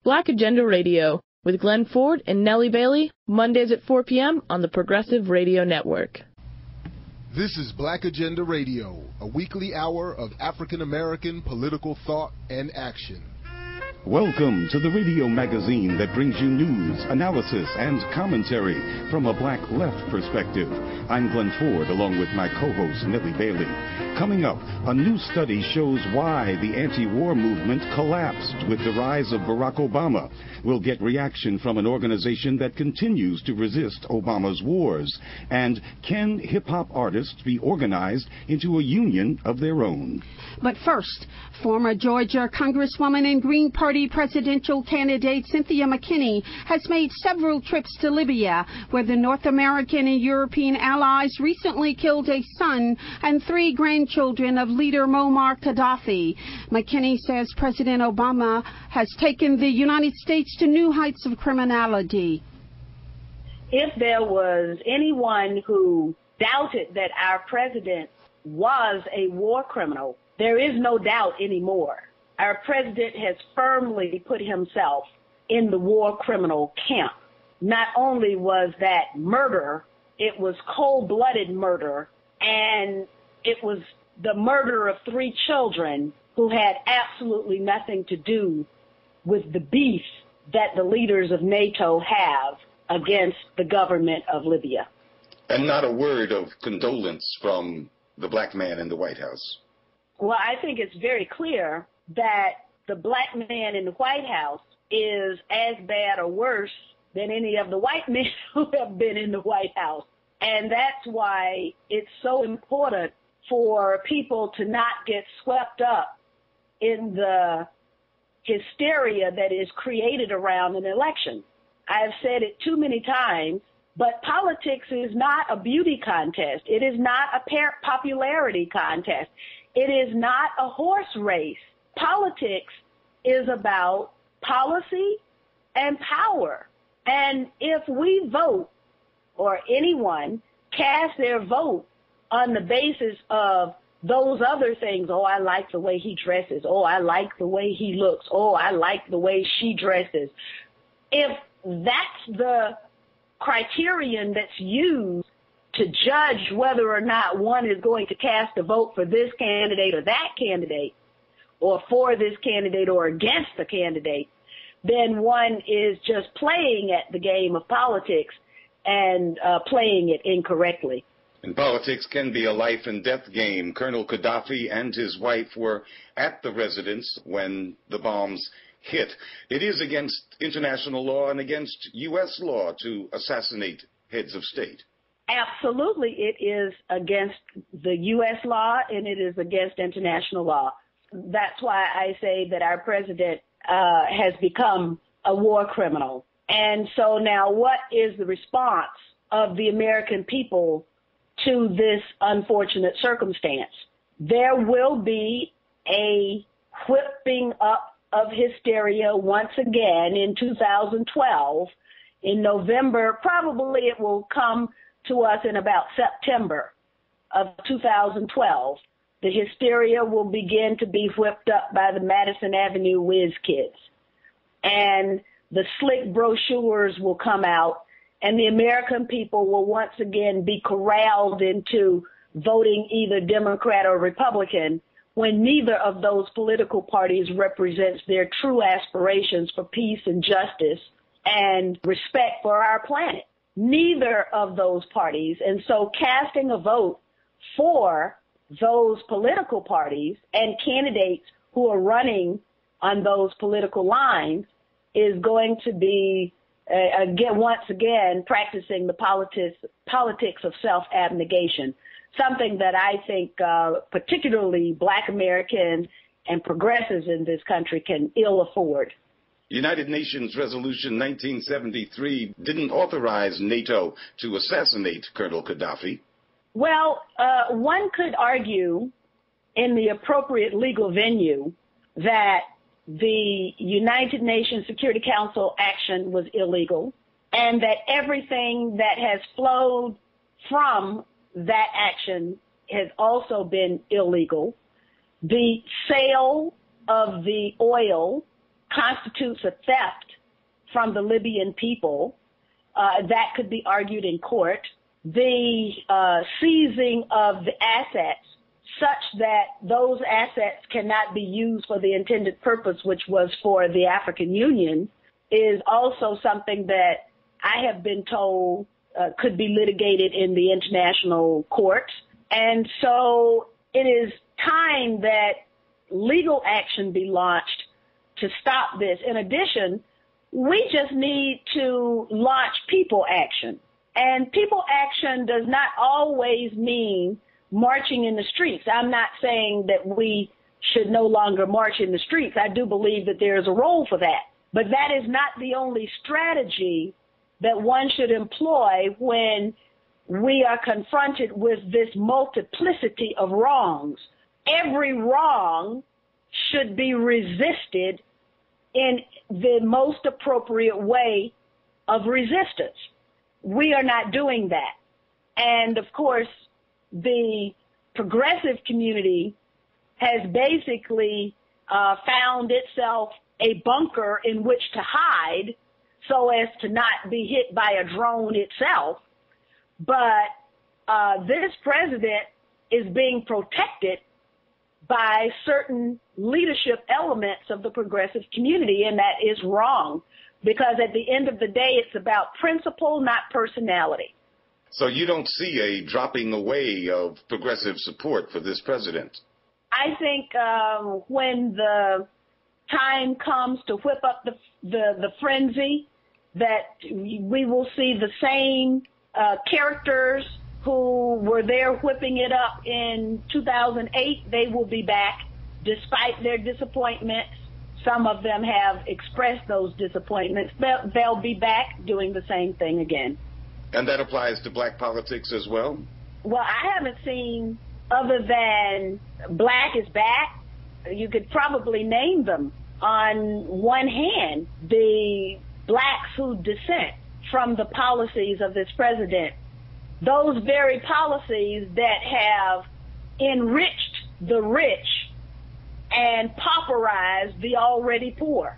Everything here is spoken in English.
Black Agenda Radio with Glenn Ford and Nellie Bailey, Mondays at 4 p.m. on the Progressive Radio Network. This is Black Agenda Radio, a weekly hour of African American political thought and action. Welcome to the radio magazine that brings you news, analysis, and commentary from a black left perspective. I'm Glenn Ford, along with my co-host Nellie Bailey. Coming up, a new study shows why the anti-war movement collapsed with the rise of Barack Obama. We'll get reaction from an organization that continues to resist Obama's wars. And can hip-hop artists be organized into a union of their own? But first, former Georgia Congresswoman and Green Party presidential candidate Cynthia McKinney has made several trips to Libya, where the North American and European allies recently killed a son and 3 grandchildren of leader Muammar Gaddafi. McKinney says President Obama has taken the United States to new heights of criminality. If there was anyone who doubted that our president was a war criminal, there is no doubt anymore. Our president has firmly put himself in the war criminal camp. Not only was that murder, it was cold-blooded murder, and it was the murder of 3 children who had absolutely nothing to do with the beef that the leaders of NATO have against the government of Libya. And not a word of condolence from the black man in the White House. Well, I think it's very clear that the black man in the White House is as bad or worse than any of the white men who have been in the White House. And that's why it's so important for people to not get swept up in the hysteria that is created around an election. I've said it too many times, but politics is not a beauty contest. It is not a popularity contest. It is not a horse race. Politics is about policy and power. And if we vote, or anyone cast their vote on the basis of those other things, oh, I like the way he dresses, oh, I like the way he looks, oh, I like the way she dresses. If that's the criterion that's used to judge whether or not one is going to cast a vote for this candidate or that candidate, or for this candidate or against the candidate, then one is just playing at the game of politics and playing it incorrectly. And politics can be a life and death game. Colonel Gaddafi and his wife were at the residence when the bombs hit. It is against international law and against U.S. law to assassinate heads of state. Absolutely, it is against the U.S. law and it is against international law. That's why I say that our president has become a war criminal. And so now what is the response of the American people to this unfortunate circumstance? There will be a whipping up of hysteria once again in 2012. In November, probably it will come to us in about September of 2012. The hysteria will begin to be whipped up by the Madison Avenue whiz kids. And the slick brochures will come out, and the American people will once again be corralled into voting either Democrat or Republican when neither of those political parties represents their true aspirations for peace and justice and respect for our planet. Neither of those parties. And so casting a vote for those political parties and candidates who are running on those political lines is going to be, once again, practicing the politics of self-abnegation, something that I think particularly black Americans and progressives in this country can ill afford. United Nations Resolution 1973 didn't authorize NATO to assassinate Colonel Gaddafi. Well, one could argue in the appropriate legal venue that the United Nations Security Council action was illegal and that everything that has flowed from that action has also been illegal. The sale of the oil constitutes a theft from the Libyan people. That could be argued in court. The seizing of the assets such that those assets cannot be used for the intended purpose, which was for the African Union, is also something that I have been told could be litigated in the international courts. And so it is time that legal action be launched to stop this. In addition, we just need to launch people action. And people action does not always mean marching in the streets. I'm not saying that we should no longer march in the streets. I do believe that there is a role for that. But that is not the only strategy that one should employ when we are confronted with this multiplicity of wrongs. Every wrong should be resisted in the most appropriate way of resistance. We are not doing that. And of course, the progressive community has basically found itself a bunker in which to hide so as to not be hit by a drone itself. But this president is being protected by certain leadership elements of the progressive community, and that is wrong, because at the end of the day, it's about principle, not personality. So you don't see a dropping away of progressive support for this president? I think when the time comes to whip up the frenzy, that we will see the same characters who were there whipping it up in 2008. They will be back despite their disappointments. Some of them have expressed those disappointments. They'll be back doing the same thing again. And that applies to black politics as well? Well, I haven't seen, other than Black is Back, you could probably name them on one hand, the blacks who dissent from the policies of this president. Those very policies that have enriched the rich and pauperized the already poor.